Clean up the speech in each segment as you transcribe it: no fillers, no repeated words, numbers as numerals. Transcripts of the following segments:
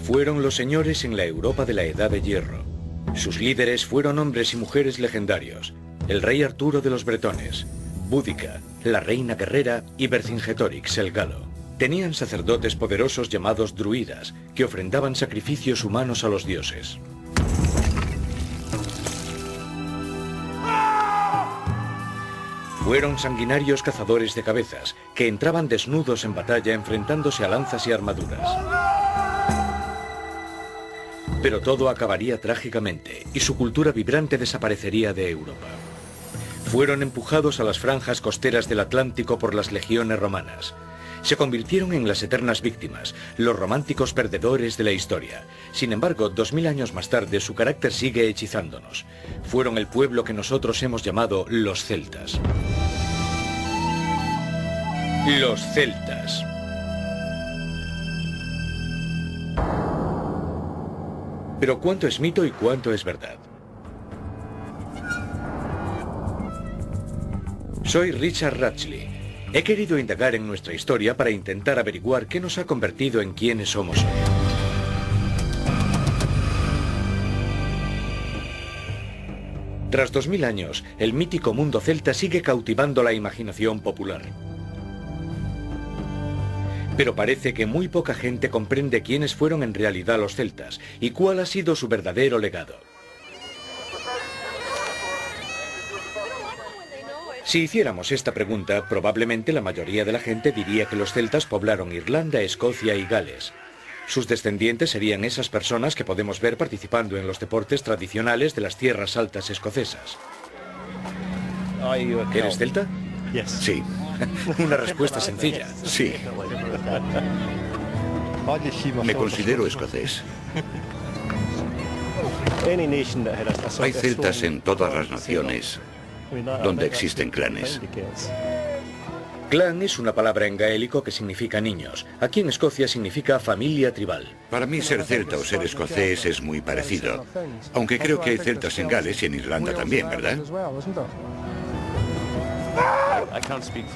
Fueron los señores en la Europa de la Edad de Hierro. Sus líderes fueron hombres y mujeres legendarios: el rey Arturo de los bretones, Búdica, la reina guerrera y Vercingetorix el galo. Tenían sacerdotes poderosos llamados druidas, que ofrendaban sacrificios humanos a los dioses. Fueron sanguinarios cazadores de cabezas, que entraban desnudos en batalla enfrentándose a lanzas y armaduras. Pero todo acabaría trágicamente, y su cultura vibrante desaparecería de Europa. Fueron empujados a las franjas costeras del Atlántico por las legiones romanas. Se convirtieron en las eternas víctimas, los románticos perdedores de la historia. Sin embargo, 2000 años más tarde, su carácter sigue hechizándonos. Fueron el pueblo que nosotros hemos llamado los celtas. Los celtas. Pero ¿cuánto es mito y cuánto es verdad? Soy Richard Ratchley. He querido indagar en nuestra historia para intentar averiguar qué nos ha convertido en quienes somos hoy. Tras 2000 años, el mítico mundo celta sigue cautivando la imaginación popular. Pero parece que muy poca gente comprende quiénes fueron en realidad los celtas y cuál ha sido su verdadero legado. Si hiciéramos esta pregunta, probablemente la mayoría de la gente diría que los celtas poblaron Irlanda, Escocia y Gales. Sus descendientes serían esas personas que podemos ver participando en los deportes tradicionales de las tierras altas escocesas. ¿Eres celta? Sí. Una respuesta sencilla. Sí. Me considero escocés. Hay celtas en todas las naciones donde existen clanes. Clan es una palabra en gaélico que significa niños. Aquí en Escocia significa familia tribal. Para mí ser celta o ser escocés es muy parecido. Aunque creo que hay celtas en Gales y en Irlanda también, ¿verdad?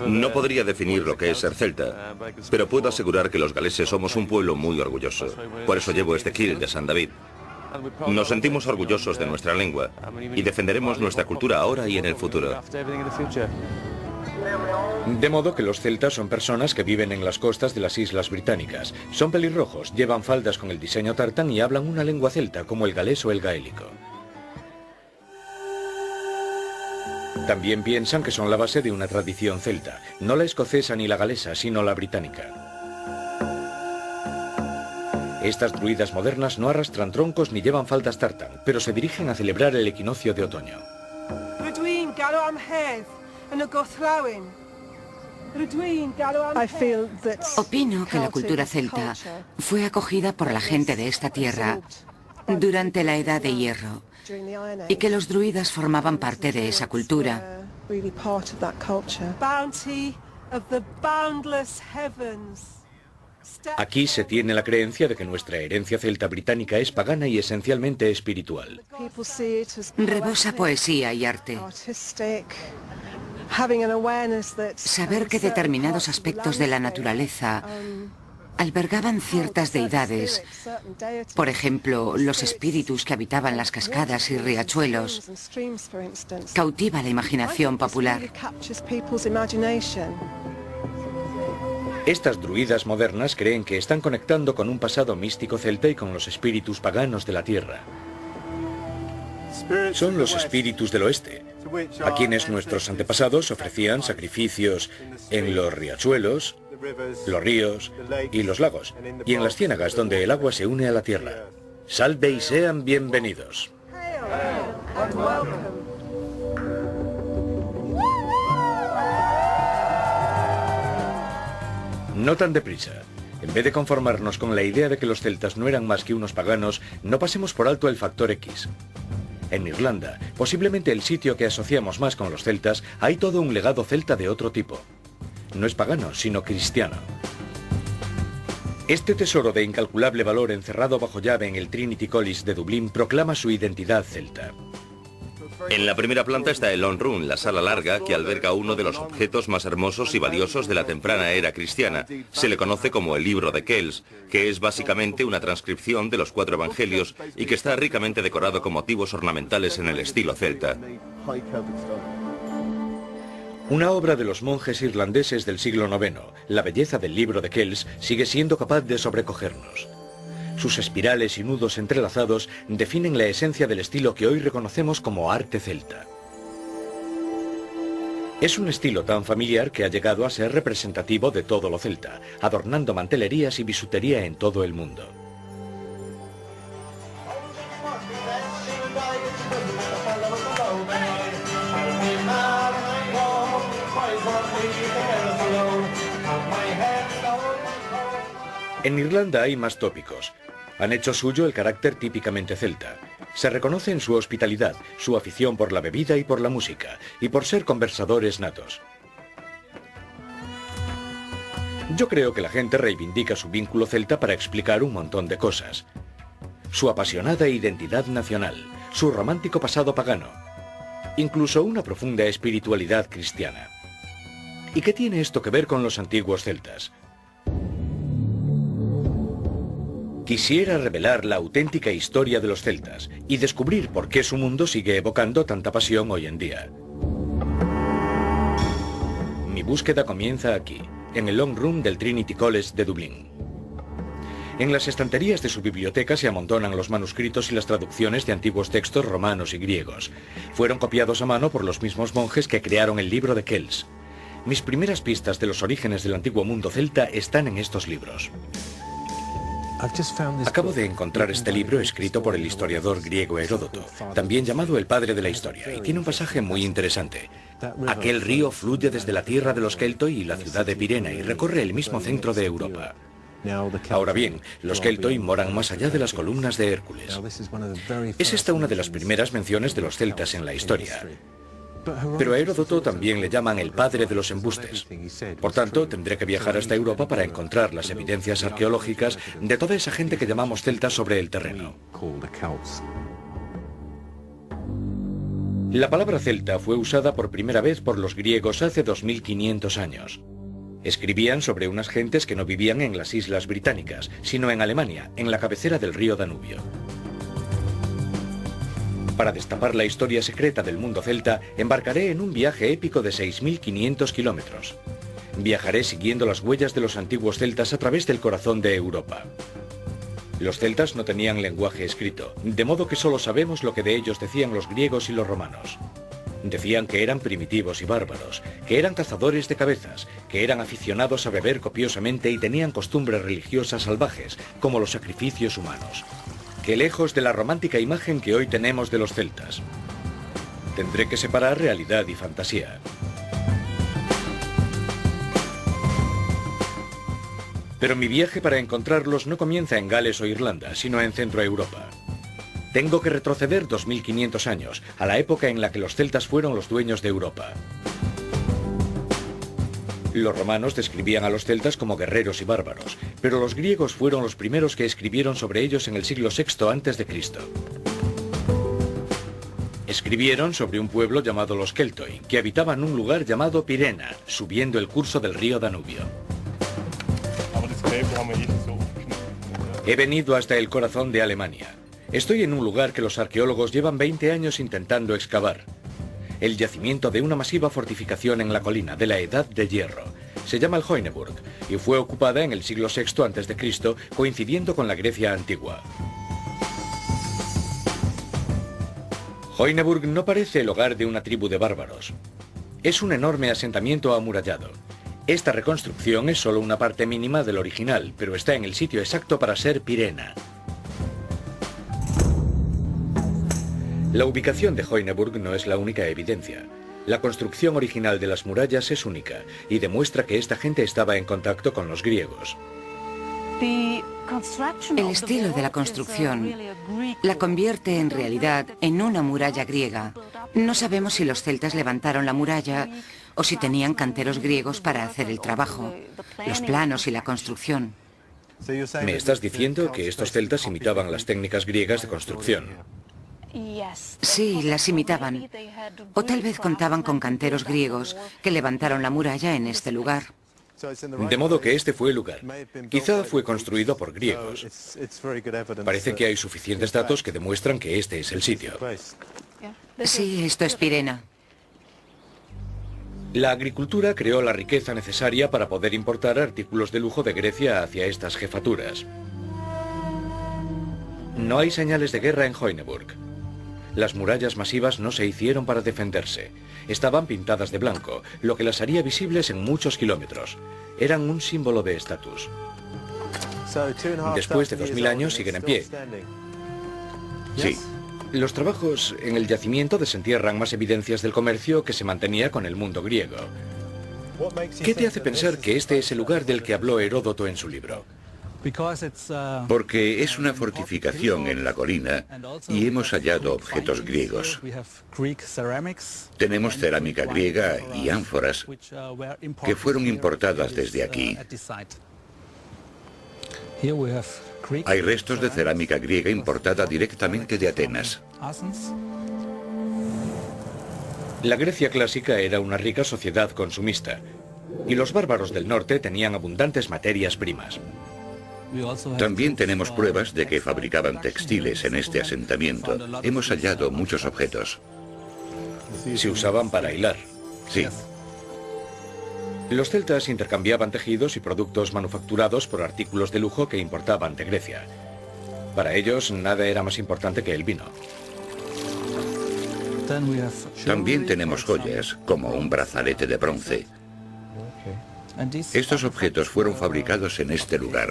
No podría definir lo que es ser celta, pero puedo asegurar que los galeses somos un pueblo muy orgulloso. Por eso llevo este kilt de San David. Nos sentimos orgullosos de nuestra lengua y defenderemos nuestra cultura ahora y en el futuro. De modo que los celtas son personas que viven en las costas de las islas británicas. Son pelirrojos, llevan faldas con el diseño tartán y hablan una lengua celta como el galés o el gaélico. También piensan que son la base de una tradición celta, no la escocesa ni la galesa, sino la británica. Estas druidas modernas no arrastran troncos ni llevan faldas tartán, pero se dirigen a celebrar el equinoccio de otoño. Opino que la cultura celta fue acogida por la gente de esta tierra durante la Edad de Hierro y que los druidas formaban parte de esa cultura. Aquí se tiene la creencia de que nuestra herencia celta británica es pagana y esencialmente espiritual. Rebosa poesía y arte. Saber que determinados aspectos de la naturaleza albergaban ciertas deidades, por ejemplo, los espíritus que habitaban las cascadas y riachuelos, cautiva la imaginación popular. Estas druidas modernas creen que están conectando con un pasado místico celta y con los espíritus paganos de la tierra. Son los espíritus del oeste, a quienes nuestros antepasados ofrecían sacrificios en los riachuelos, los ríos y los lagos, y en las ciénagas donde el agua se une a la tierra. Salve y sean bienvenidos. No tan deprisa. En vez de conformarnos con la idea de que los celtas no eran más que unos paganos, no pasemos por alto el factor X. En Irlanda, posiblemente el sitio que asociamos más con los celtas, hay todo un legado celta de otro tipo. No es pagano, sino cristiano. Este tesoro de incalculable valor encerrado bajo llave en el Trinity College de Dublín proclama su identidad celta. En la primera planta está el Long Room, la sala larga que alberga uno de los objetos más hermosos y valiosos de la temprana era cristiana. Se le conoce como el Libro de Kells, que es básicamente una transcripción de los 4 evangelios y que está ricamente decorado con motivos ornamentales en el estilo celta. Una obra de los monjes irlandeses del siglo IX, la belleza del Libro de Kells sigue siendo capaz de sobrecogernos. Sus espirales y nudos entrelazados definen la esencia del estilo que hoy reconocemos como arte celta. Es un estilo tan familiar que ha llegado a ser representativo de todo lo celta, adornando mantelerías y bisutería en todo el mundo. En Irlanda hay más tópicos. Han hecho suyo el carácter típicamente celta. Se reconoce en su hospitalidad, su afición por la bebida y por la música, y por ser conversadores natos. Yo creo que la gente reivindica su vínculo celta para explicar un montón de cosas. Su apasionada identidad nacional, su romántico pasado pagano, incluso una profunda espiritualidad cristiana. ¿Y qué tiene esto que ver con los antiguos celtas? Quisiera revelar la auténtica historia de los celtas y descubrir por qué su mundo sigue evocando tanta pasión hoy en día. Mi búsqueda comienza aquí, en el Long Room del Trinity College de Dublín. En las estanterías de su biblioteca se amontonan los manuscritos y las traducciones de antiguos textos romanos y griegos. Fueron copiados a mano por los mismos monjes que crearon el Libro de Kells. Mis primeras pistas de los orígenes del antiguo mundo celta están en estos libros. Acabo de encontrar este libro escrito por el historiador griego Heródoto, también llamado el padre de la historia, y tiene un pasaje muy interesante. Aquel río fluye desde la tierra de los Keltoi y la ciudad de Pirena y recorre el mismo centro de Europa. Ahora bien, los Keltoi moran más allá de las columnas de Hércules. Es esta una de las primeras menciones de los celtas en la historia. Pero a Heródoto también le llaman el padre de los embustes. Por tanto, tendré que viajar hasta Europa para encontrar las evidencias arqueológicas de toda esa gente que llamamos celtas sobre el terreno. La palabra celta fue usada por primera vez por los griegos hace 2500 años. Escribían sobre unas gentes que no vivían en las islas británicas, sino en Alemania, en la cabecera del río Danubio. Para destapar la historia secreta del mundo celta, embarcaré en un viaje épico de 6.500 kilómetros. Viajaré siguiendo las huellas de los antiguos celtas a través del corazón de Europa. Los celtas no tenían lenguaje escrito, de modo que solo sabemos lo que de ellos decían los griegos y los romanos. Decían que eran primitivos y bárbaros, que eran cazadores de cabezas, que eran aficionados a beber copiosamente y tenían costumbres religiosas salvajes, como los sacrificios humanos. Que lejos de la romántica imagen que hoy tenemos de los celtas. Tendré que separar realidad y fantasía. Pero mi viaje para encontrarlos no comienza en Gales o Irlanda, sino en Centroeuropa. Tengo que retroceder 2500 años, a la época en la que los celtas fueron los dueños de Europa. Los romanos describían a los celtas como guerreros y bárbaros, pero los griegos fueron los primeros que escribieron sobre ellos en el siglo VI a.C. Escribieron sobre un pueblo llamado los Keltoi, que habitaban un lugar llamado Pirena, subiendo el curso del río Danubio. He venido hasta el corazón de Alemania. Estoy en un lugar que los arqueólogos llevan 20 años intentando excavar. El yacimiento de una masiva fortificación en la colina de la Edad de Hierro. Se llama el Hoyneburg y fue ocupada en el siglo VI a.C., coincidiendo con la Grecia antigua. Hoyneburg no parece el hogar de una tribu de bárbaros. Es un enorme asentamiento amurallado. Esta reconstrucción es solo una parte mínima del original, pero está en el sitio exacto para ser Pirena. La ubicación de Hoyneburg no es la única evidencia. La construcción original de las murallas es única y demuestra que esta gente estaba en contacto con los griegos. El estilo de la construcción la convierte en realidad en una muralla griega. No sabemos si los celtas levantaron la muralla o si tenían canteros griegos para hacer el trabajo, los planos y la construcción. Me estás diciendo que estos celtas imitaban las técnicas griegas de construcción. Sí, las imitaban. O tal vez contaban con canteros griegos que levantaron la muralla en este lugar. De modo que este fue el lugar. Quizá fue construido por griegos. Parece que hay suficientes datos que demuestran que este es el sitio. Sí, esto es Pirena. La agricultura creó la riqueza necesaria para poder importar artículos de lujo de Grecia hacia estas jefaturas. No hay señales de guerra en Hoineburg. Las murallas masivas no se hicieron para defenderse. Estaban pintadas de blanco, lo que las haría visibles en muchos kilómetros. Eran un símbolo de estatus. Después de 2000 años siguen en pie. Sí. Los trabajos en el yacimiento desentierran más evidencias del comercio que se mantenía con el mundo griego. ¿Qué te hace pensar que este es el lugar del que habló Heródoto en su libro? Porque es una fortificación en la colina y hemos hallado objetos griegos. Tenemos cerámica griega y ánforas que fueron importadas desde aquí. Hay restos de cerámica griega importada directamente de Atenas. La Grecia clásica era una rica sociedad consumista, y los bárbaros del norte tenían abundantes materias primas. También tenemos pruebas de que fabricaban textiles en este asentamiento. Hemos hallado muchos objetos. Se usaban para hilar. Sí. Los celtas intercambiaban tejidos y productos manufacturados por artículos de lujo que importaban de Grecia. Para ellos, nada era más importante que el vino. También tenemos joyas, como un brazalete de bronce. Estos objetos fueron fabricados en este lugar.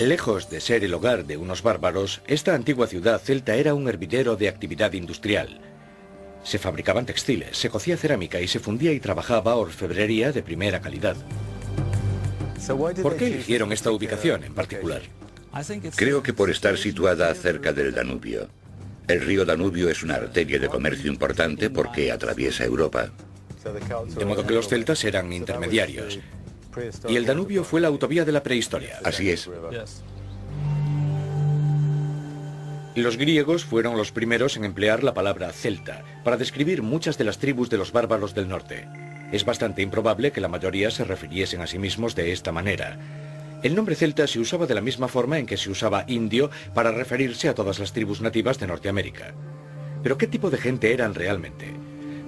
Lejos de ser el hogar de unos bárbaros, esta antigua ciudad celta era un hervidero de actividad industrial. Se fabricaban textiles, se cocía cerámica y se fundía y trabajaba orfebrería de primera calidad. ¿Por qué eligieron esta ubicación en particular? Creo que por estar situada cerca del Danubio. El río Danubio es una arteria de comercio importante porque atraviesa Europa. De modo que los celtas eran intermediarios. Y el Danubio fue la autovía de la prehistoria. Así es. Los griegos fueron los primeros en emplear la palabra celta para describir muchas de las tribus de los bárbaros del norte. Es bastante improbable que la mayoría se refiriesen a sí mismos de esta manera. El nombre celta se usaba de la misma forma en que se usaba indio para referirse a todas las tribus nativas de Norteamérica. Pero ¿qué tipo de gente eran realmente?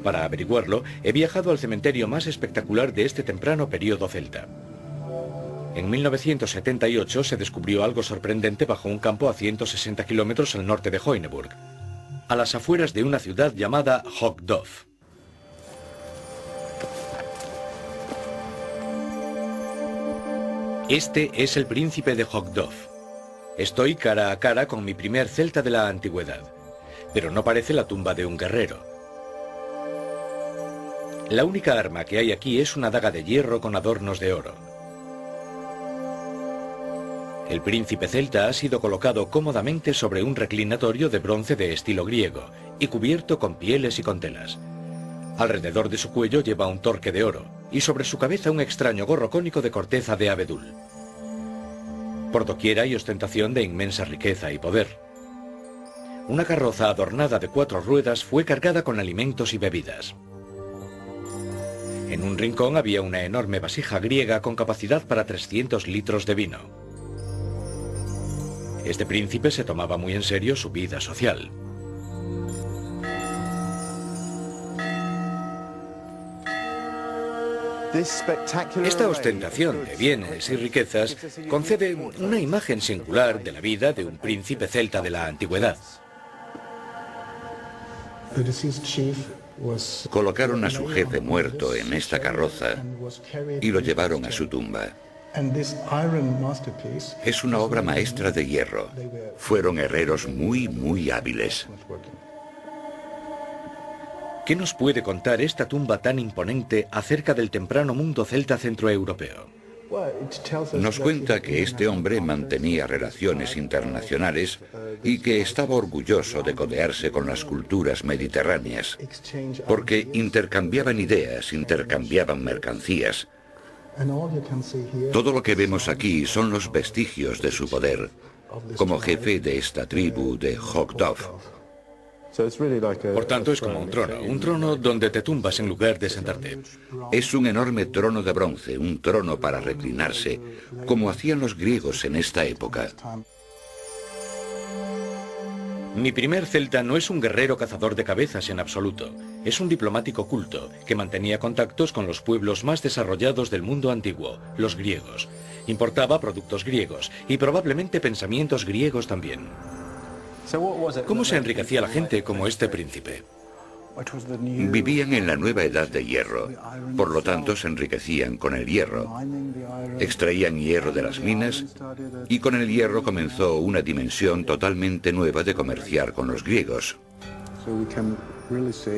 Para averiguarlo, he viajado al cementerio más espectacular de este temprano período celta. En 1978 se descubrió algo sorprendente bajo un campo a 160 kilómetros al norte de Hoineburg, a las afueras de una ciudad llamada Hogdov. Este es el príncipe de Hogdov. Estoy cara a cara con mi primer celta de la antigüedad, pero no parece la tumba de un guerrero. La única arma que hay aquí es una daga de hierro con adornos de oro. El príncipe celta ha sido colocado cómodamente sobre un reclinatorio de bronce de estilo griego y cubierto con pieles y con telas. Alrededor de su cuello lleva un torque de oro y sobre su cabeza un extraño gorro cónico de corteza de abedul. Por doquier hay ostentación de inmensa riqueza y poder. Una carroza adornada de 4 ruedas fue cargada con alimentos y bebidas. En un rincón había una enorme vasija griega con capacidad para 300 litros de vino. Este príncipe se tomaba muy en serio su vida social. Esta ostentación de bienes y riquezas concede una imagen singular de la vida de un príncipe celta de la antigüedad. Colocaron a su jefe muerto en esta carroza y lo llevaron a su tumba. Es una obra maestra de hierro. Fueron herreros muy hábiles. ¿Qué nos puede contar esta tumba tan imponente acerca del temprano mundo celta centroeuropeo? Nos cuenta que este hombre mantenía relaciones internacionales y que estaba orgulloso de codearse con las culturas mediterráneas, porque intercambiaban ideas, intercambiaban mercancías. Todo lo que vemos aquí son los vestigios de su poder, como jefe de esta tribu de Hogdov. Por tanto, es como un trono donde te tumbas en lugar de sentarte. Es un enorme trono de bronce, un trono para reclinarse, como hacían los griegos en esta época. Mi primer celta no es un guerrero cazador de cabezas en absoluto. Es un diplomático culto que mantenía contactos con los pueblos más desarrollados del mundo antiguo, los griegos. Importaba productos griegos y probablemente pensamientos griegos también. ¿Cómo se enriquecía la gente como este príncipe? Vivían en la nueva edad de hierro, por lo tanto se enriquecían con el hierro. Extraían hierro de las minas y con el hierro comenzó una dimensión totalmente nueva de comerciar con los griegos.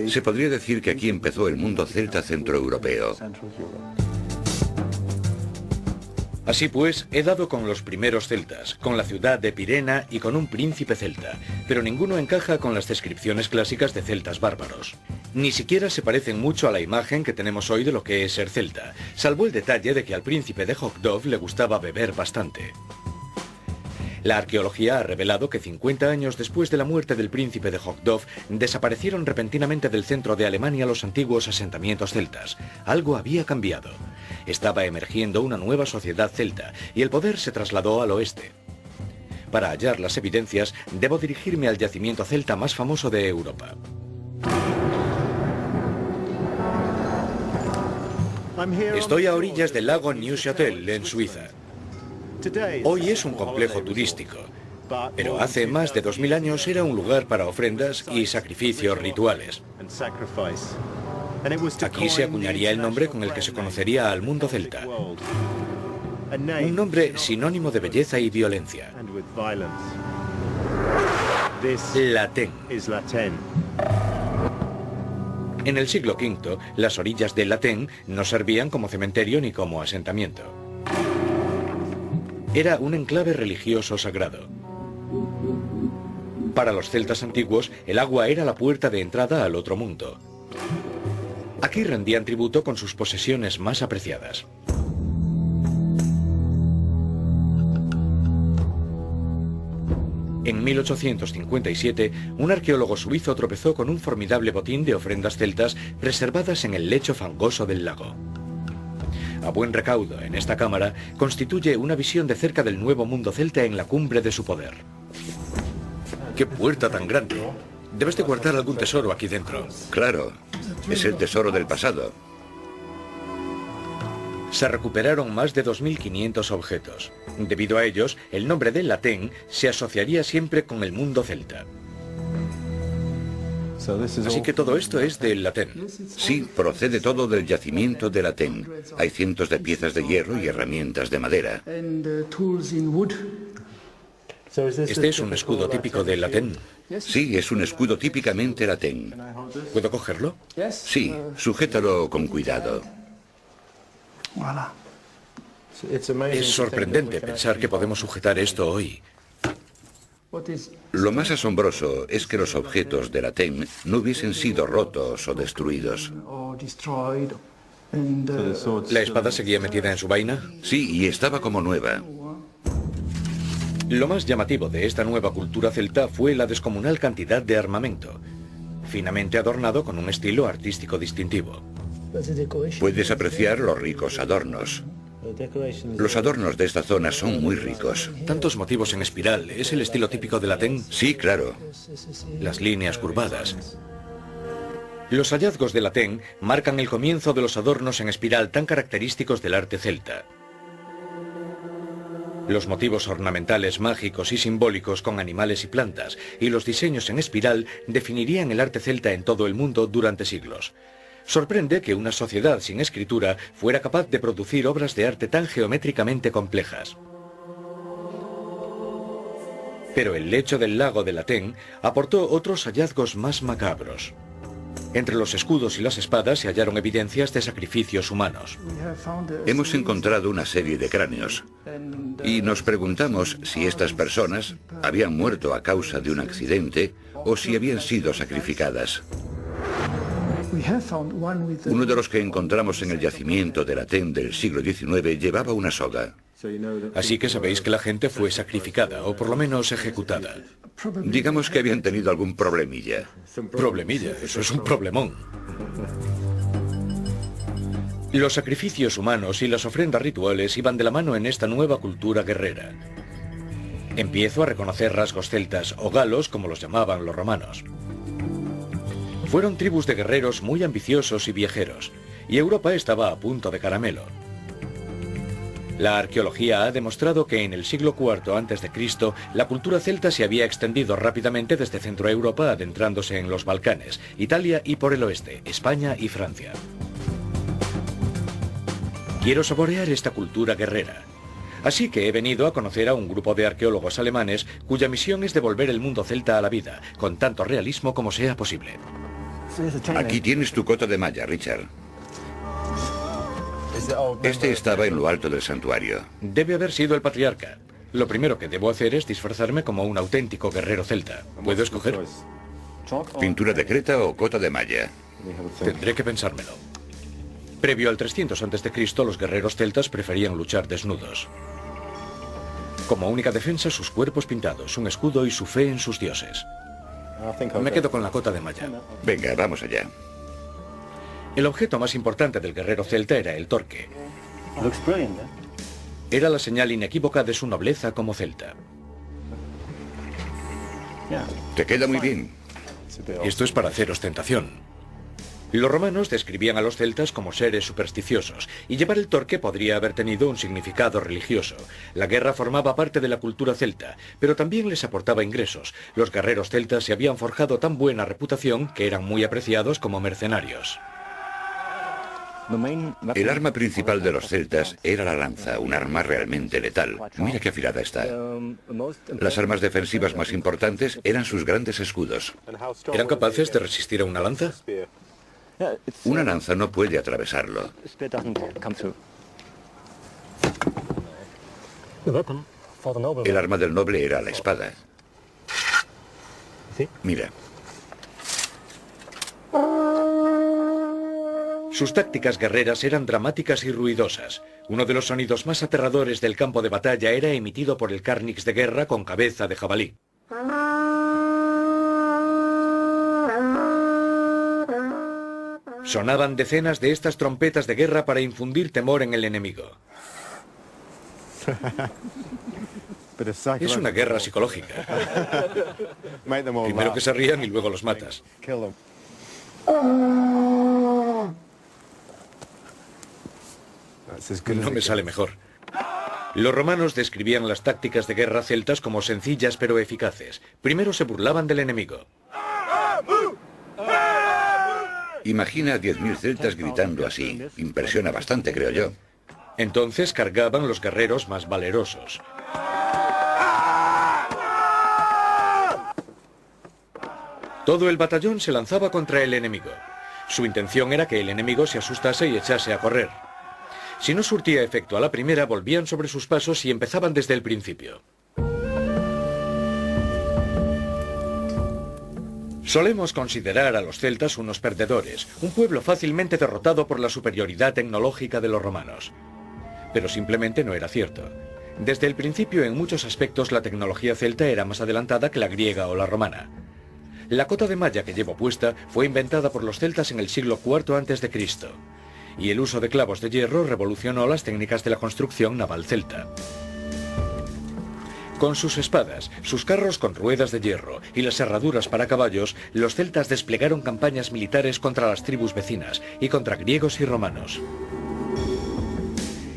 Se podría decir que aquí empezó el mundo celta centroeuropeo. Así pues, he dado con los primeros celtas, con la ciudad de Pirena y con un príncipe celta, pero ninguno encaja con las descripciones clásicas de celtas bárbaros. Ni siquiera se parecen mucho a la imagen que tenemos hoy de lo que es ser celta, salvo el detalle de que al príncipe de Hogdov le gustaba beber bastante. La arqueología ha revelado que 50 años después de la muerte del príncipe de Hogdov, desaparecieron repentinamente del centro de Alemania los antiguos asentamientos celtas. Algo había cambiado. Estaba emergiendo una nueva sociedad celta y el poder se trasladó al oeste. Para hallar las evidencias, debo dirigirme al yacimiento celta más famoso de Europa. Estoy a orillas del lago Neuchâtel, en Suiza. Hoy es un complejo turístico, pero hace más de 2000 años era un lugar para ofrendas y sacrificios rituales. Aquí se acuñaría el nombre con el que se conocería al mundo celta. Un nombre sinónimo de belleza y violencia. Latén. En el siglo V, las orillas de Latén no servían como cementerio ni como asentamiento. Era un enclave religioso sagrado. Para los celtas antiguos, el agua era la puerta de entrada al otro mundo. Aquí rendían tributo con sus posesiones más apreciadas. En 1857, un arqueólogo suizo tropezó con un formidable botín de ofrendas celtas preservadas en el lecho fangoso del lago. A buen recaudo en esta cámara constituye una visión de cerca del nuevo mundo celta en la cumbre de su poder. ¡Qué puerta tan grande! Debes de guardar algún tesoro aquí dentro. Claro, es el tesoro del pasado. Se recuperaron más de 2500 objetos. Debido a ellos, el nombre de Latén se asociaría siempre con el mundo celta. Así que todo esto es del Latén. Sí, procede todo del yacimiento de Latén. Hay cientos de piezas de hierro y herramientas de madera. ¿Este es un escudo típico de Latén? Sí, es un escudo típicamente Latén. ¿Puedo cogerlo? Sí, sujétalo con cuidado. Es sorprendente pensar que podemos sujetar esto hoy. Lo más asombroso es que los objetos de Latén no hubiesen sido rotos o destruidos. ¿La espada seguía metida en su vaina? Sí, y estaba como nueva. Lo más llamativo de esta nueva cultura celta fue la descomunal cantidad de armamento, finamente adornado con un estilo artístico distintivo. Puedes apreciar los ricos adornos. Los adornos de esta zona son muy ricos. Tantos motivos en espiral, ¿es el estilo típico de Latén? Sí, claro. Las líneas curvadas. Los hallazgos de Latén marcan el comienzo de los adornos en espiral tan característicos del arte celta. Los motivos ornamentales mágicos y simbólicos con animales y plantas y los diseños en espiral definirían el arte celta en todo el mundo durante siglos. Sorprende que una sociedad sin escritura fuera capaz de producir obras de arte tan geométricamente complejas. Pero el lecho del lago de Latén aportó otros hallazgos más macabros. Entre los escudos y las espadas se hallaron evidencias de sacrificios humanos. Hemos encontrado una serie de cráneos y nos preguntamos si estas personas habían muerto a causa de un accidente o si habían sido sacrificadas. Uno de los que encontramos en el yacimiento de Latén del siglo XIX llevaba una soga. Así que sabéis que la gente fue sacrificada, o por lo menos ejecutada. Digamos que habían tenido algún problemilla. Problemilla, eso es un problemón. Los sacrificios humanos y las ofrendas rituales iban de la mano en esta nueva cultura guerrera. Empiezo a reconocer rasgos celtas o galos, como los llamaban los romanos. Fueron tribus de guerreros muy ambiciosos y viajeros, y Europa estaba a punto de caramelo. La arqueología ha demostrado que en el siglo IV a.C. la cultura celta se había extendido rápidamente desde Centroeuropa, adentrándose en los Balcanes, Italia y por el oeste, España y Francia. Quiero saborear esta cultura guerrera. Así que he venido a conocer a un grupo de arqueólogos alemanes cuya misión es devolver el mundo celta a la vida, con tanto realismo como sea posible. Aquí tienes tu cota de malla, Richard. Este estaba en lo alto del santuario. Debe haber sido el patriarca. Lo primero que debo hacer es disfrazarme como un auténtico guerrero celta. ¿Puedo escoger? ¿Pintura de creta o cota de malla? Tendré que pensármelo. Previo al 300 a.C., los guerreros celtas preferían luchar desnudos. Como única defensa, sus cuerpos pintados, un escudo y su fe en sus dioses. Me quedo con la cota de malla. Venga, vamos allá. El objeto más importante del guerrero celta era el torque. Era la señal inequívoca de su nobleza como celta. Te queda muy bien. Esto es para hacer ostentación. Los romanos describían a los celtas como seres supersticiosos, y llevar el torque podría haber tenido un significado religioso. La guerra formaba parte de la cultura celta, pero también les aportaba ingresos. Los guerreros celtas se habían forjado tan buena reputación que eran muy apreciados como mercenarios. El arma principal de los celtas era la lanza, un arma realmente letal. Mira qué afilada está. Las armas defensivas más importantes eran sus grandes escudos. ¿Eran capaces de resistir a una lanza? Una lanza no puede atravesarlo. El arma del noble era la espada. Mira. Sus tácticas guerreras eran dramáticas y ruidosas. Uno de los sonidos más aterradores del campo de batalla era emitido por el carnix de guerra con cabeza de jabalí. Sonaban decenas de estas trompetas de guerra para infundir temor en el enemigo. Es una guerra psicológica. Primero que se rían y luego los matas. No me sale mejor. Los romanos describían las tácticas de guerra celtas como sencillas pero eficaces. Primero se burlaban del enemigo. Imagina a 10.000 celtas gritando así. Impresiona bastante, creo yo. Entonces cargaban los guerreros más valerosos. Todo el batallón se lanzaba contra el enemigo. Su intención era que el enemigo se asustase y echase a correr. Si no surtía efecto a la primera, volvían sobre sus pasos y empezaban desde el principio. Solemos considerar a los celtas unos perdedores, un pueblo fácilmente derrotado por la superioridad tecnológica de los romanos. Pero simplemente no era cierto. Desde el principio, en muchos aspectos, la tecnología celta era más adelantada que la griega o la romana. La cota de malla que llevo puesta fue inventada por los celtas en el siglo IV a.C., y el uso de clavos de hierro revolucionó las técnicas de la construcción naval celta. Con sus espadas, sus carros con ruedas de hierro y las herraduras para caballos, los celtas desplegaron campañas militares contra las tribus vecinas y contra griegos y romanos.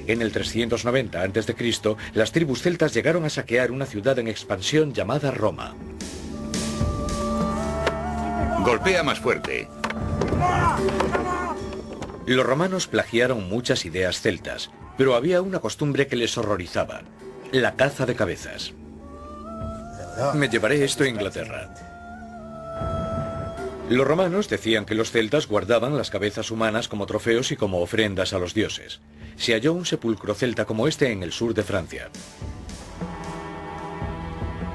En el 390 a.C., las tribus celtas llegaron a saquear una ciudad en expansión llamada Roma. Golpea más fuerte. Los romanos plagiaron muchas ideas celtas, pero había una costumbre que les horrorizaba: la caza de cabezas. Me llevaré esto a Inglaterra. Los romanos decían que los celtas guardaban las cabezas humanas como trofeos y como ofrendas a los dioses. Se halló un sepulcro celta como este en el sur de Francia.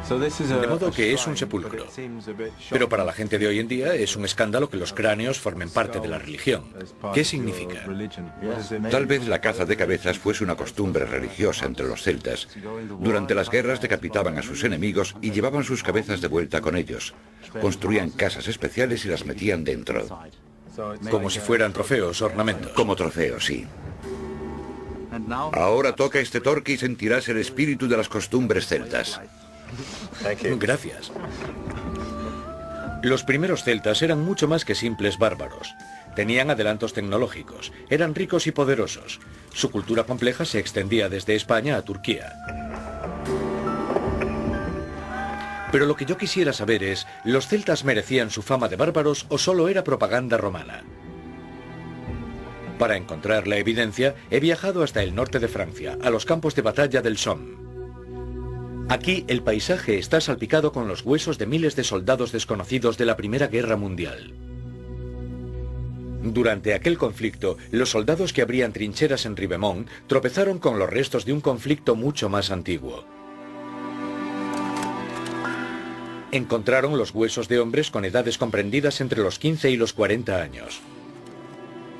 De modo que es un sepulcro. Pero para la gente de hoy en día es un escándalo que los cráneos formen parte de la religión. ¿Qué significa? Tal vez la caza de cabezas fuese una costumbre religiosa entre los celtas. Durante las guerras decapitaban a sus enemigos y llevaban sus cabezas de vuelta con ellos. Construían casas especiales y las metían dentro. Como si fueran trofeos, ornamentos. Como trofeos, sí. Ahora toca este torque y sentirás el espíritu de las costumbres celtas. Gracias. Los primeros celtas eran mucho más que simples bárbaros. Tenían adelantos tecnológicos, eran ricos y poderosos. Su cultura compleja se extendía desde España a Turquía. Pero lo que yo quisiera saber es, ¿los celtas merecían su fama de bárbaros o solo era propaganda romana? Para encontrar la evidencia, he viajado hasta el norte de Francia, a los campos de batalla del Somme. Aquí el paisaje está salpicado con los huesos de miles de soldados desconocidos de la Primera Guerra Mundial. Durante aquel conflicto, los soldados que abrían trincheras en Ribemont tropezaron con los restos de un conflicto mucho más antiguo. Encontraron los huesos de hombres con edades comprendidas entre los 15 y los 40 años.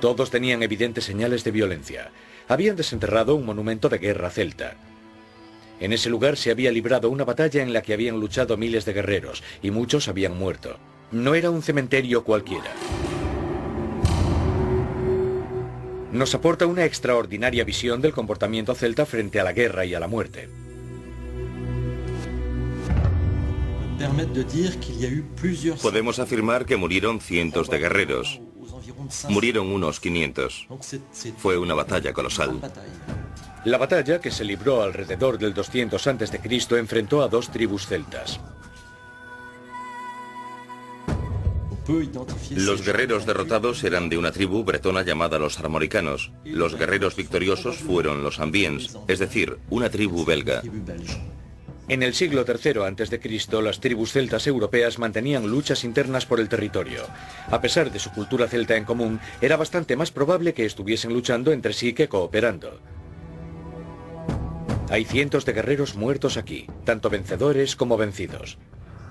Todos tenían evidentes señales de violencia. Habían desenterrado un monumento de guerra celta. En ese lugar se había librado una batalla en la que habían luchado miles de guerreros, y muchos habían muerto. No era un cementerio cualquiera. Nos aporta una extraordinaria visión del comportamiento celta frente a la guerra y a la muerte. Podemos afirmar que murieron cientos de guerreros. Murieron unos 500. Fue una batalla colosal. La batalla, que se libró alrededor del 200 a.C., enfrentó a dos tribus celtas. Los guerreros derrotados eran de una tribu bretona llamada los armoricanos. Los guerreros victoriosos fueron los ambiens, es decir, una tribu belga. En el siglo III a.C., las tribus celtas europeas mantenían luchas internas por el territorio. A pesar de su cultura celta en común, era bastante más probable que estuviesen luchando entre sí que cooperando. Hay cientos de guerreros muertos aquí, tanto vencedores como vencidos.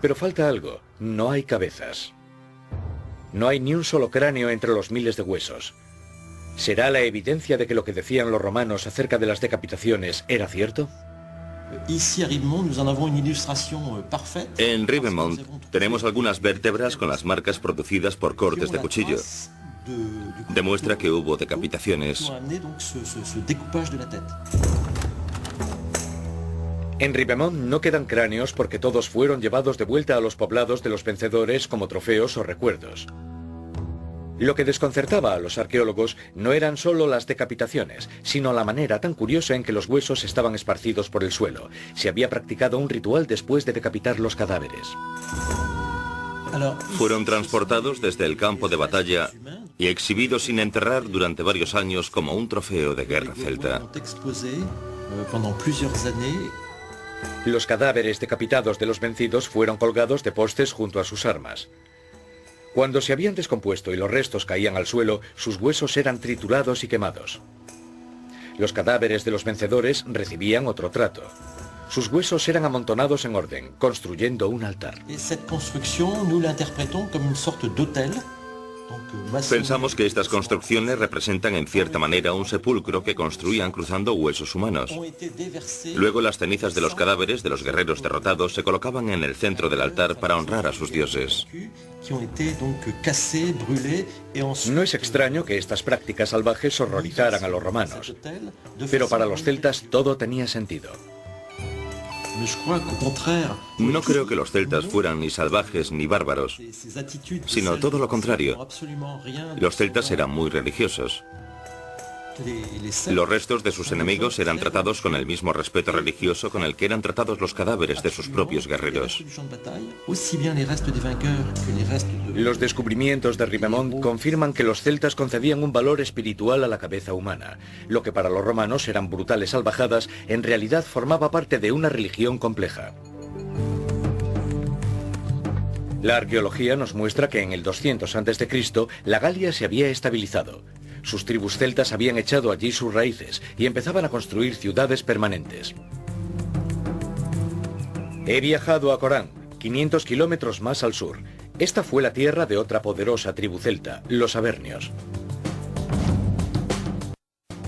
Pero falta algo, no hay cabezas. No hay ni un solo cráneo entre los miles de huesos. ¿Será la evidencia de que lo que decían los romanos acerca de las decapitaciones era cierto? En Ribemont tenemos algunas vértebras con las marcas producidas por cortes de cuchillo. Demuestra que hubo decapitaciones. En Ribemont no quedan cráneos porque todos fueron llevados de vuelta a los poblados de los vencedores como trofeos o recuerdos. Lo que desconcertaba a los arqueólogos no eran solo las decapitaciones, sino la manera tan curiosa en que los huesos estaban esparcidos por el suelo. Se había practicado un ritual después de decapitar los cadáveres. Fueron transportados desde el campo de batalla y exhibidos sin enterrar durante varios años como un trofeo de guerra celta. Los cadáveres decapitados de los vencidos fueron colgados de postes junto a sus armas. Cuando se habían descompuesto y los restos caían al suelo, sus huesos eran triturados y quemados. Los cadáveres de los vencedores recibían otro trato. Sus huesos eran amontonados en orden, construyendo un altar. Pensamos que estas construcciones representan en cierta manera un sepulcro que construían cruzando huesos humanos. Luego las cenizas de los cadáveres de los guerreros derrotados se colocaban en el centro del altar para honrar a sus dioses. No es extraño que estas prácticas salvajes horrorizaran a los romanos, pero para los celtas todo tenía sentido. No creo que los celtas fueran ni salvajes ni bárbaros, sino todo lo contrario. Los celtas eran muy religiosos. Los restos de sus enemigos eran tratados con el mismo respeto religioso con el que eran tratados los cadáveres de sus propios guerreros. Los descubrimientos de Ribemont confirman que los celtas concedían un valor espiritual a la cabeza humana. Lo que para los romanos eran brutales salvajadas, en realidad formaba parte de una religión compleja. La arqueología nos muestra que en el 200 a.C. la Galia se había estabilizado. Sus tribus celtas habían echado allí sus raíces y empezaban a construir ciudades permanentes. He viajado a Corán, 500 kilómetros más al sur. Esta fue la tierra de otra poderosa tribu celta, los avernios.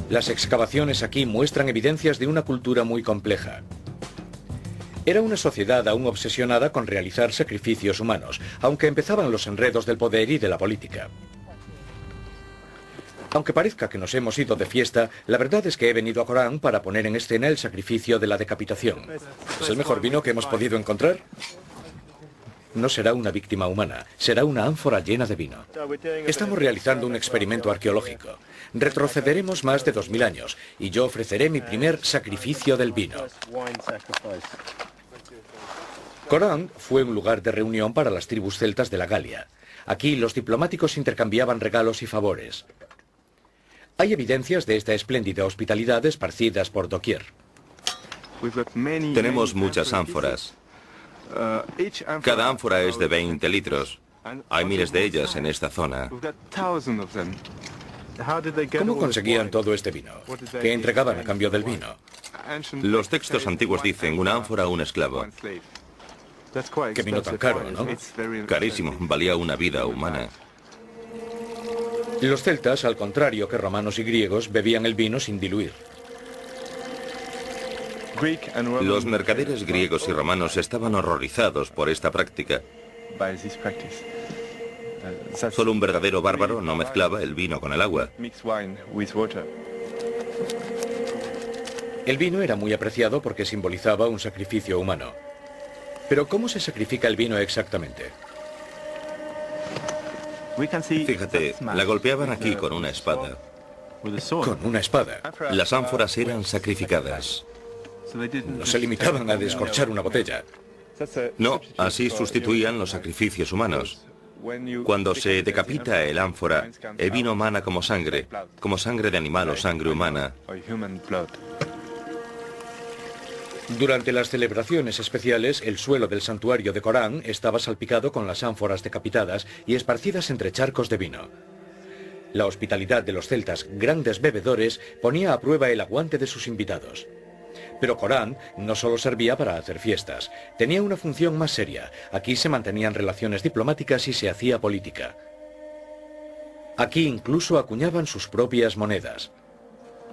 Las excavaciones aquí muestran evidencias de una cultura muy compleja. Era una sociedad aún obsesionada con realizar sacrificios humanos, aunque empezaban los enredos del poder y de la política. Aunque parezca que nos hemos ido de fiesta, la verdad es que he venido a Corán para poner en escena el sacrificio de la decapitación. ¿Es el mejor vino que hemos podido encontrar? No será una víctima humana, será una ánfora llena de vino. Estamos realizando un experimento arqueológico. Retrocederemos más de 2000 años y yo ofreceré mi primer sacrificio del vino. Corán fue un lugar de reunión para las tribus celtas de la Galia. Aquí los diplomáticos intercambiaban regalos y favores. Hay evidencias de esta espléndida hospitalidad esparcidas por doquier. Tenemos muchas ánforas. Cada ánfora es de 20 litros. Hay miles de ellas en esta zona. ¿Cómo conseguían todo este vino? ¿Qué entregaban a cambio del vino? Los textos antiguos dicen una ánfora a un esclavo. Qué vino tan caro, ¿no? Carísimo, valía una vida humana. Los celtas, al contrario que romanos y griegos, bebían el vino sin diluir. Los mercaderes griegos y romanos estaban horrorizados por esta práctica. Solo un verdadero bárbaro no mezclaba el vino con el agua. El vino era muy apreciado porque simbolizaba un sacrificio humano. Pero ¿cómo se sacrifica el vino exactamente? Fíjate, la golpeaban aquí con una espada. Con una espada. Las ánforas eran sacrificadas. No se limitaban a descorchar una botella. No, así sustituían los sacrificios humanos. Cuando se decapita el ánfora, el vino mana como sangre de animal o sangre humana. Durante las celebraciones especiales, el suelo del santuario de Corán estaba salpicado con las ánforas decapitadas y esparcidas entre charcos de vino. La hospitalidad de los celtas, grandes bebedores, ponía a prueba el aguante de sus invitados. Pero Corán no solo servía para hacer fiestas, tenía una función más seria. Aquí se mantenían relaciones diplomáticas y se hacía política. Aquí incluso acuñaban sus propias monedas.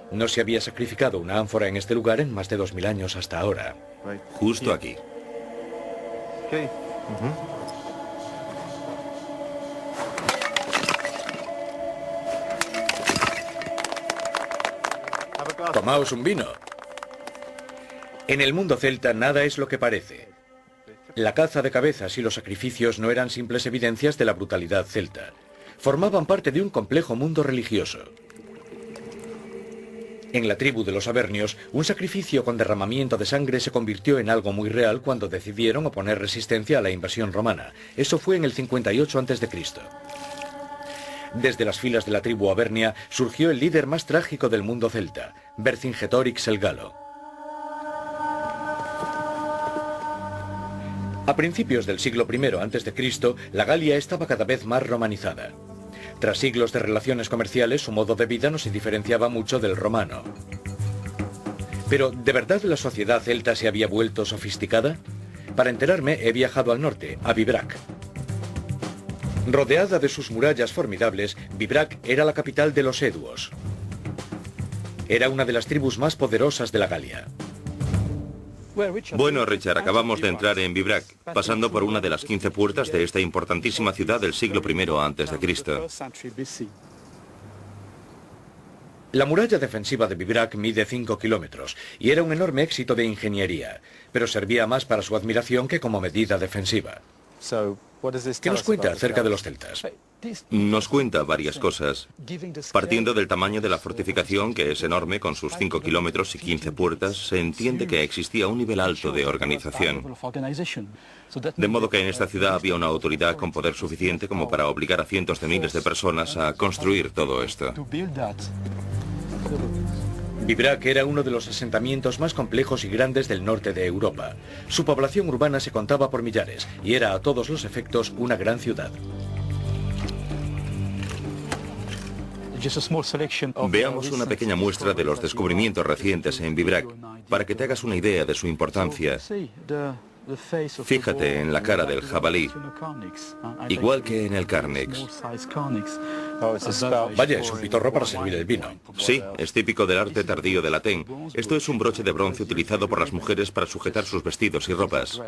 No se había sacrificado una ánfora en este lugar en más de 2000 años hasta ahora. Justo aquí. Tomaos un vino. En el mundo celta nada es lo que parece. La caza de cabezas y los sacrificios no eran simples evidencias de la brutalidad celta. Formaban parte de un complejo mundo religioso. En la tribu de los avernios, un sacrificio con derramamiento de sangre se convirtió en algo muy real cuando decidieron oponer resistencia a la invasión romana. Eso fue en el 58 a.C. Desde las filas de la tribu avernia surgió el líder más trágico del mundo celta, Vercingetorix el Galo. A principios del siglo I a.C., la Galia estaba cada vez más romanizada. Tras siglos de relaciones comerciales, su modo de vida no se diferenciaba mucho del romano. Pero, ¿de verdad la sociedad celta se había vuelto sofisticada? Para enterarme, he viajado al norte, a Vibrac. Rodeada de sus murallas formidables, Vibrac era la capital de los Eduos. Era una de las tribus más poderosas de la Galia. Bueno, Richard, acabamos de entrar en Vibrac, pasando por una de las 15 puertas de esta importantísima ciudad del siglo I a.C. La muralla defensiva de Vibrac mide 5 kilómetros y era un enorme éxito de ingeniería, pero servía más para su admiración que como medida defensiva. ¿Qué nos cuenta acerca de los celtas? Nos cuenta varias cosas. Partiendo del tamaño de la fortificación, que es enorme, con sus 5 kilómetros y 15 puertas, se entiende que existía un nivel alto de organización. De modo que en esta ciudad había una autoridad con poder suficiente como para obligar a cientos de miles de personas a construir todo esto. Vibrac era uno de los asentamientos más complejos y grandes del norte de Europa. Su población urbana se contaba por millares y era a todos los efectos una gran ciudad. Veamos una pequeña muestra de los descubrimientos recientes en Vibrac, para que te hagas una idea de su importancia. Fíjate en la cara del jabalí, igual que en el Carnex. Vaya, es un pitorro para servir el vino. Sí, es típico del arte tardío de Latén. Esto es un broche de bronce utilizado por las mujeres para sujetar sus vestidos y ropas.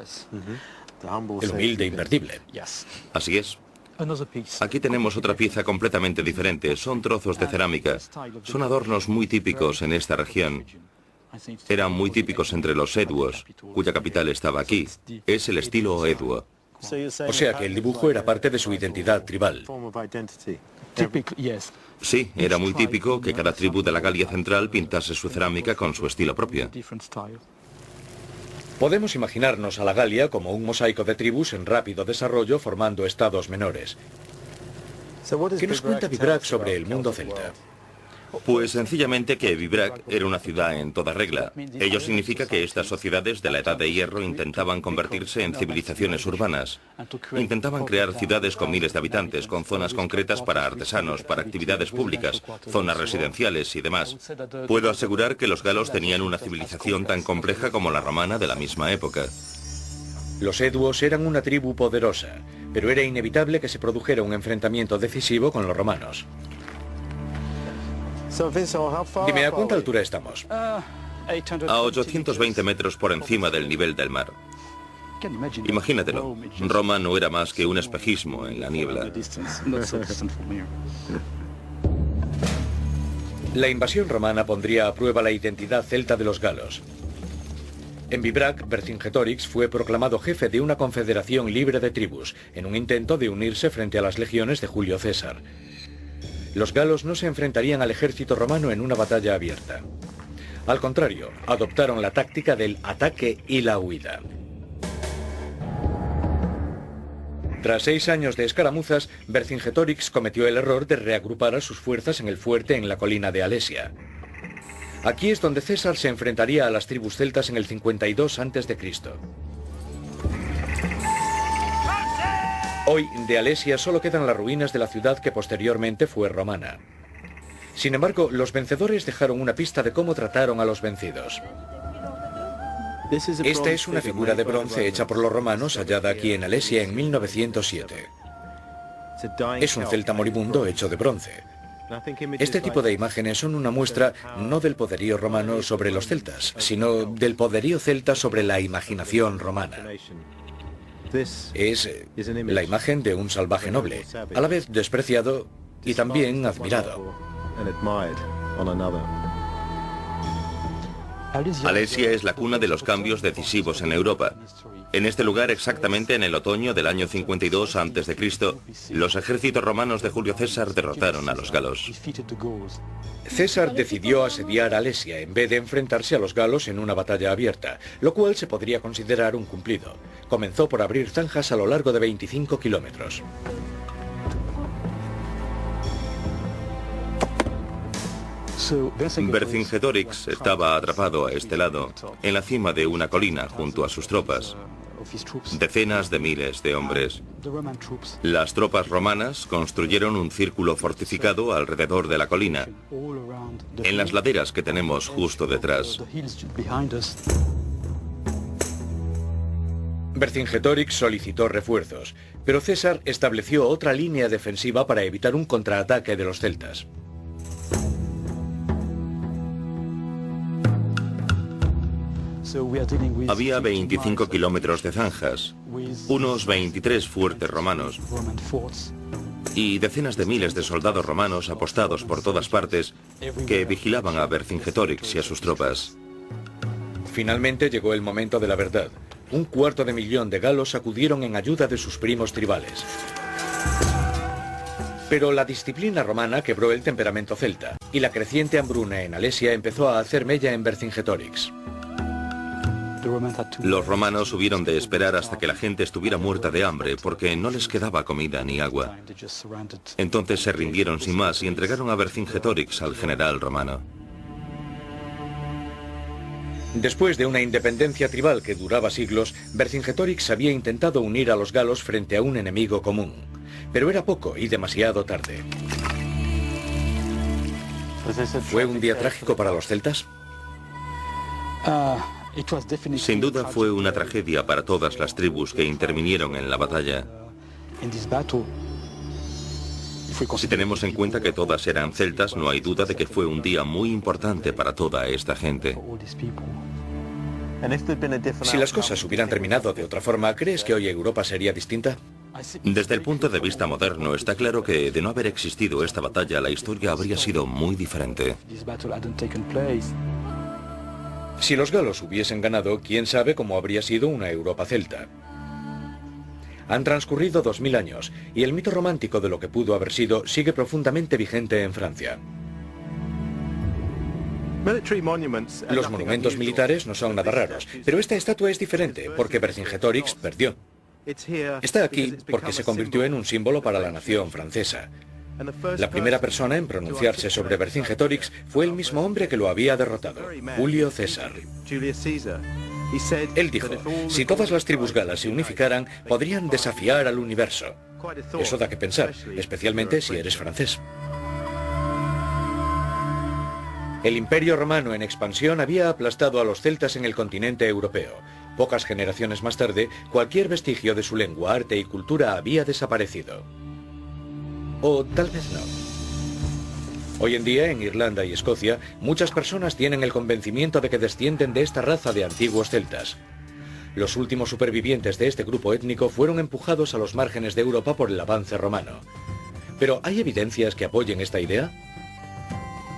El humilde imperdible. Así es. Aquí tenemos otra pieza completamente diferente. Son trozos de cerámica. Son adornos muy típicos en esta región. Eran muy típicos entre los eduos, cuya capital estaba aquí. Es el estilo eduo. O sea que el dibujo era parte de su identidad tribal. Sí, era muy típico que cada tribu de la Galia Central pintase su cerámica con su estilo propio. Podemos imaginarnos a la Galia como un mosaico de tribus en rápido desarrollo formando estados menores. ¿Qué nos cuenta Vibrac sobre el mundo celta? Pues sencillamente que Vibrac era una ciudad en toda regla. Ello significa que estas sociedades de la Edad de Hierro intentaban convertirse en civilizaciones urbanas. Intentaban crear ciudades con miles de habitantes, con zonas concretas para artesanos, para actividades públicas, zonas residenciales y demás. Puedo asegurar que los galos tenían una civilización tan compleja como la romana de la misma época. Los eduos eran una tribu poderosa, pero era inevitable que se produjera un enfrentamiento decisivo con los romanos. Dime, ¿a cuánta altura estamos? A 820 metros por encima del nivel del mar. Imagínatelo, Roma no era más que un espejismo en la niebla. La invasión romana pondría a prueba la identidad celta de los galos. En Vibrac, Vercingetorix fue proclamado jefe de una confederación libre de tribus, en un intento de unirse frente a las legiones de Julio César. Los galos no se enfrentarían al ejército romano en una batalla abierta. Al contrario, adoptaron la táctica del ataque y la huida. Tras 6 años de escaramuzas, Vercingetorix cometió el error de reagrupar a sus fuerzas en el fuerte en la colina de Alesia. Aquí es donde César se enfrentaría a las tribus celtas en el 52 a.C. Hoy, de Alesia solo quedan las ruinas de la ciudad que posteriormente fue romana. Sin embargo, los vencedores dejaron una pista de cómo trataron a los vencidos. Esta es una figura de bronce hecha por los romanos hallada aquí en Alesia en 1907. Es un celta moribundo hecho de bronce. Este tipo de imágenes son una muestra no del poderío romano sobre los celtas, sino del poderío celta sobre la imaginación romana. Es la imagen de un salvaje noble, a la vez despreciado y también admirado. Alesia es la cuna de los cambios decisivos en Europa. En este lugar, exactamente en el otoño del año 52 a.C., los ejércitos romanos de Julio César derrotaron a los galos. César decidió asediar Alesia en vez de enfrentarse a los galos en una batalla abierta, lo cual se podría considerar un cumplido. Comenzó por abrir zanjas a lo largo de 25 kilómetros. Vercingetorix estaba atrapado a este lado, en la cima de una colina junto a sus tropas. Decenas de miles de hombres. Las tropas romanas construyeron un círculo fortificado alrededor de la colina, en las laderas que tenemos justo detrás. Vercingetorix solicitó refuerzos, pero César estableció otra línea defensiva para evitar un contraataque de los celtas. Había 25 kilómetros de zanjas, unos 23 fuertes romanos y decenas de miles de soldados romanos apostados por todas partes que vigilaban a Vercingetorix y a sus tropas. Finalmente llegó el momento de la verdad. 250.000 de galos acudieron en ayuda de sus primos tribales. Pero la disciplina romana quebró el temperamento celta y la creciente hambruna en Alesia empezó a hacer mella en Vercingetorix. Los romanos hubieron de esperar hasta que la gente estuviera muerta de hambre porque no les quedaba comida ni agua. Entonces se rindieron sin más y entregaron a Vercingetorix al general romano. Después de una independencia tribal que duraba siglos, Vercingetorix había intentado unir a los galos frente a un enemigo común. Pero era poco y demasiado tarde. ¿Fue un día trágico para los celtas? Sin duda fue una tragedia para todas las tribus que intervinieron en la batalla. Si tenemos en cuenta que todas eran celtas, no hay duda de que fue un día muy importante para toda esta gente. Si las cosas hubieran terminado de otra forma, ¿crees que hoy Europa sería distinta? Desde el punto de vista moderno, está claro que de no haber existido esta batalla, la historia habría sido muy diferente. Si los galos hubiesen ganado, quién sabe cómo habría sido una Europa celta. Han transcurrido 2000 años y el mito romántico de lo que pudo haber sido sigue profundamente vigente en Francia. Los monumentos militares no son nada raros, pero esta estatua es diferente porque Vercingetorix perdió. Está aquí porque se convirtió en un símbolo para la nación francesa. La primera persona en pronunciarse sobre Vercingetorix fue el mismo hombre que lo había derrotado, Julio César. Él dijo, si todas las tribus galas se unificaran, podrían desafiar al universo. Eso da que pensar, especialmente si eres francés. El Imperio Romano en expansión había aplastado a los celtas en el continente europeo. Pocas generaciones más tarde, cualquier vestigio de su lengua, arte y cultura había desaparecido. O tal vez no. Hoy en día, en Irlanda y Escocia, muchas personas tienen el convencimiento de que descienden de esta raza de antiguos celtas. Los últimos supervivientes de este grupo étnico fueron empujados a los márgenes de Europa por el avance romano. Pero ¿hay evidencias que apoyen esta idea?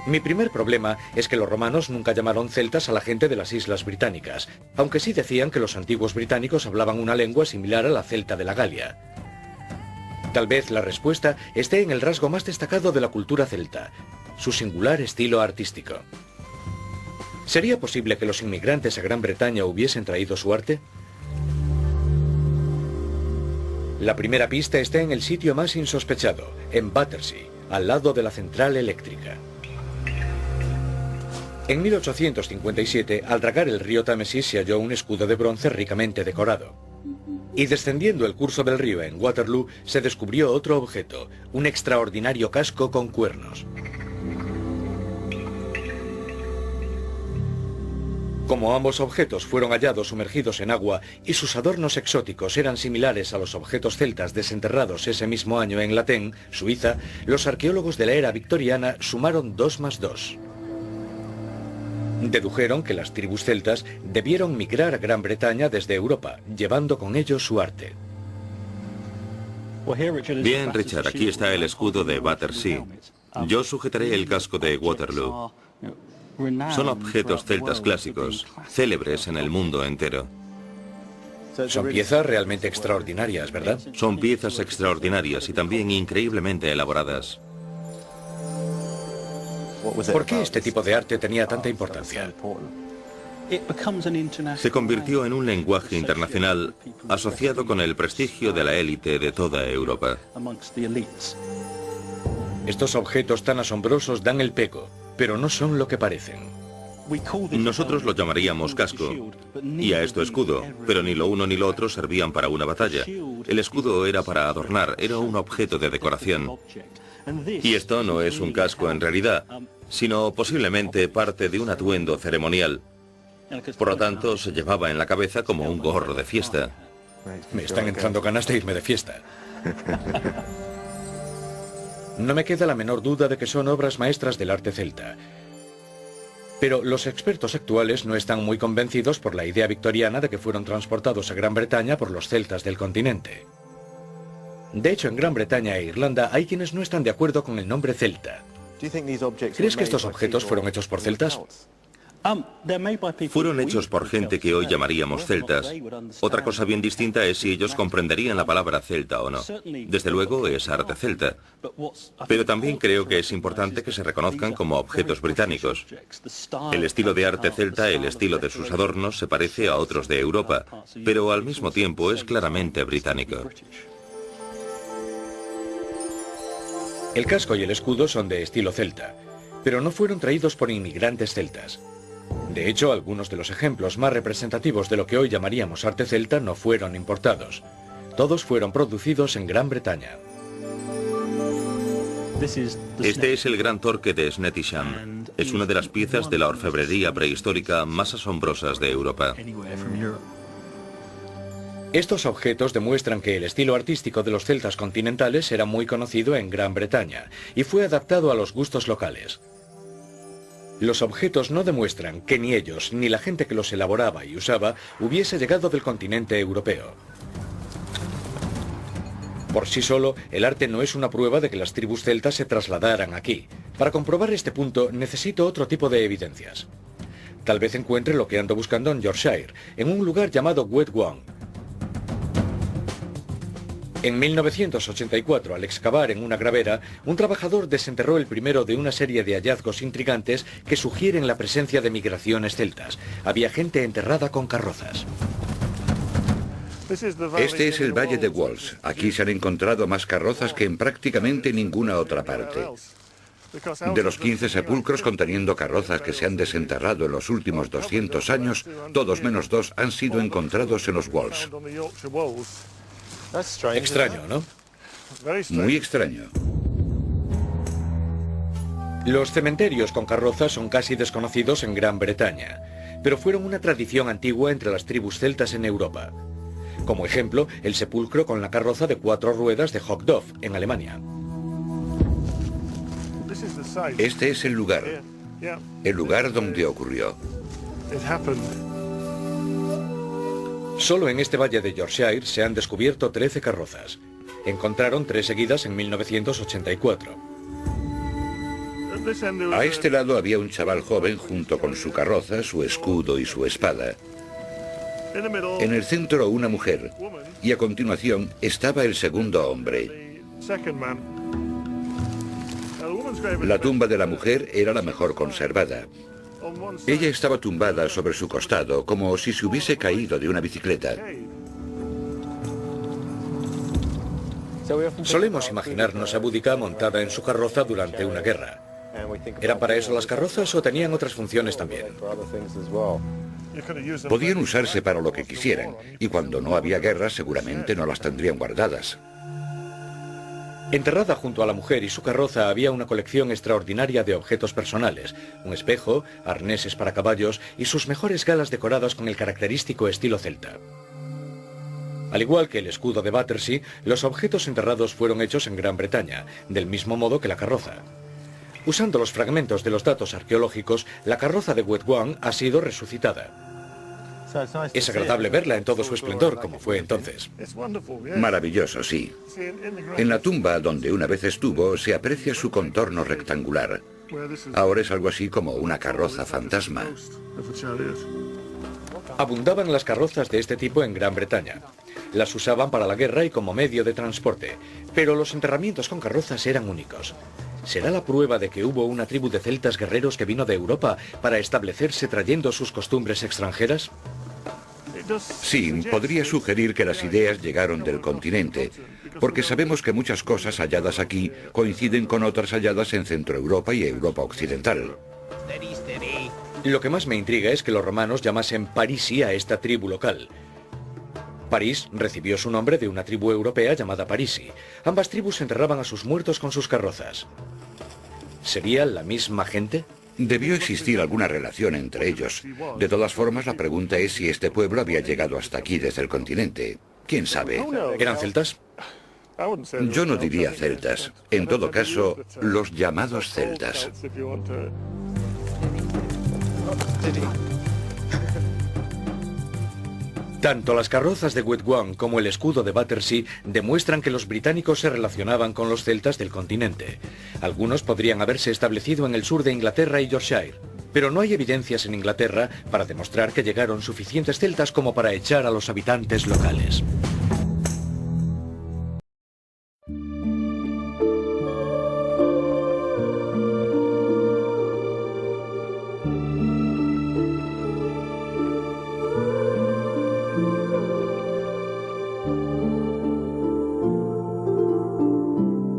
Mi primer problema es que los romanos nunca llamaron celtas a la gente de las Islas Británicas, aunque sí decían que los antiguos británicos hablaban una lengua similar a la celta de la Galia. Tal vez la respuesta esté en el rasgo más destacado de la cultura celta, su singular estilo artístico. ¿Sería posible que los inmigrantes a Gran Bretaña hubiesen traído su arte? La primera pista está en el sitio más insospechado, en Battersea, al lado de la central eléctrica. En 1857, al dragar el río Támesis, se halló un escudo de bronce ricamente decorado. Y descendiendo el curso del río en Waterloo, se descubrió otro objeto, un extraordinario casco con cuernos. Como ambos objetos fueron hallados sumergidos en agua y sus adornos exóticos eran similares a los objetos celtas desenterrados ese mismo año en Latén, Suiza, los arqueólogos de la era victoriana sumaron 2 más 2. Dedujeron que las tribus celtas debieron migrar a Gran Bretaña desde Europa, llevando con ellos su arte. Bien, Richard, aquí está el escudo de Battersea. Yo sujetaré el casco de Waterloo. Son objetos celtas clásicos, célebres en el mundo entero. Son piezas realmente extraordinarias, ¿verdad? Son piezas extraordinarias y también increíblemente elaboradas. ¿Por qué este tipo de arte tenía tanta importancia? Se convirtió en un lenguaje internacional asociado con el prestigio de la élite de toda Europa. Estos objetos tan asombrosos dan el pego, pero no son lo que parecen. Nosotros lo llamaríamos casco, y a esto escudo, pero ni lo uno ni lo otro servían para una batalla. El escudo era para adornar, era un objeto de decoración. Y esto no es un casco en realidad, sino posiblemente parte de un atuendo ceremonial. Por lo tanto, se llevaba en la cabeza como un gorro de fiesta. Me están entrando ganas de irme de fiesta. No me queda la menor duda de que son obras maestras del arte celta. Pero los expertos actuales no están muy convencidos por la idea victoriana de que fueron transportados a Gran Bretaña por los celtas del continente. De hecho, en Gran Bretaña e Irlanda hay quienes no están de acuerdo con el nombre celta. ¿Crees que estos objetos fueron hechos por celtas? Fueron hechos por gente que hoy llamaríamos celtas. Otra cosa bien distinta es si ellos comprenderían la palabra celta o no. Desde luego es arte celta. Pero también creo que es importante que se reconozcan como objetos británicos. El estilo de arte celta, el estilo de sus adornos, se parece a otros de Europa, pero al mismo tiempo es claramente británico. El casco y el escudo son de estilo celta, pero no fueron traídos por inmigrantes celtas. De hecho, algunos de los ejemplos más representativos de lo que hoy llamaríamos arte celta no fueron importados. Todos fueron producidos en Gran Bretaña. Este es el gran torque de Snettisham. es una de las piezas de la orfebrería prehistórica más asombrosas de Europa. Estos objetos demuestran que el estilo artístico de los celtas continentales era muy conocido en Gran Bretaña y fue adaptado a los gustos locales. Los objetos no demuestran que ni ellos ni la gente que los elaboraba y usaba hubiese llegado del continente europeo. Por sí solo, el arte no es una prueba de que las tribus celtas se trasladaran aquí. Para comprobar este punto necesito otro tipo de evidencias. Tal vez encuentre lo que ando buscando en Yorkshire, en un lugar llamado Wetwang. En 1984, al excavar en una gravera, un trabajador desenterró el primero de una serie de hallazgos intrigantes que sugieren la presencia de migraciones celtas. Había gente enterrada con carrozas. Este es el Valle de Walls. Aquí se han encontrado más carrozas que en prácticamente ninguna otra parte. De los 15 sepulcros conteniendo carrozas que se han desenterrado en los últimos 200 años, todos menos 2 han sido encontrados en los Walls. Extraño, ¿no? Muy extraño. Los cementerios con carrozas son casi desconocidos en Gran Bretaña, pero fueron una tradición antigua entre las tribus celtas en Europa. Como ejemplo, el sepulcro con la carroza de 4 ruedas de Hochdorf, en Alemania. Este es el lugar donde ocurrió. Solo en este valle de Yorkshire se han descubierto 13 carrozas. Encontraron 3 seguidas en 1984. A este lado había un chaval joven junto con su carroza, su escudo y su espada. En el centro una mujer, y a continuación estaba el segundo hombre. La tumba de la mujer era la mejor conservada. Ella estaba tumbada sobre su costado, como si se hubiese caído de una bicicleta. Solemos imaginarnos a Boudica montada en su carroza durante una guerra. ¿Eran para eso las carrozas o tenían otras funciones también? Podían usarse para lo que quisieran, y cuando no había guerra seguramente no las tendrían guardadas. Enterrada junto a la mujer y su carroza había una colección extraordinaria de objetos personales, un espejo, arneses para caballos y sus mejores galas decoradas con el característico estilo celta. Al igual que el escudo de Battersea, los objetos enterrados fueron hechos en Gran Bretaña, del mismo modo que la carroza. Usando los fragmentos de los datos arqueológicos, la carroza de Wetwang ha sido resucitada. Es agradable verla en todo su esplendor, como fue entonces. Maravilloso, sí. En la tumba donde una vez estuvo se aprecia su contorno rectangular. Ahora es algo así como una carroza fantasma. Abundaban las carrozas de este tipo en Gran Bretaña. Las usaban para la guerra y como medio de transporte, pero los enterramientos con carrozas eran únicos. ¿Será la prueba de que hubo una tribu de celtas guerreros que vino de Europa para establecerse trayendo sus costumbres extranjeras? Sí, podría sugerir que las ideas llegaron del continente, porque sabemos que muchas cosas halladas aquí coinciden con otras halladas en Centroeuropa y Europa Occidental. Lo que más me intriga es que los romanos llamasen Parisi a esta tribu local. París recibió su nombre de una tribu europea llamada Parisi. Ambas tribus enterraban a sus muertos con sus carrozas. ¿Sería la misma gente? Debió existir alguna relación entre ellos. De todas formas, la pregunta es si este pueblo había llegado hasta aquí desde el continente. ¿Quién sabe? ¿Eran celtas? Yo no diría celtas. En todo caso, los llamados celtas. Tanto las carrozas de Wetwang como el escudo de Battersea demuestran que los británicos se relacionaban con los celtas del continente. Algunos podrían haberse establecido en el sur de Inglaterra y Yorkshire, pero no hay evidencias en Inglaterra para demostrar que llegaron suficientes celtas como para echar a los habitantes locales.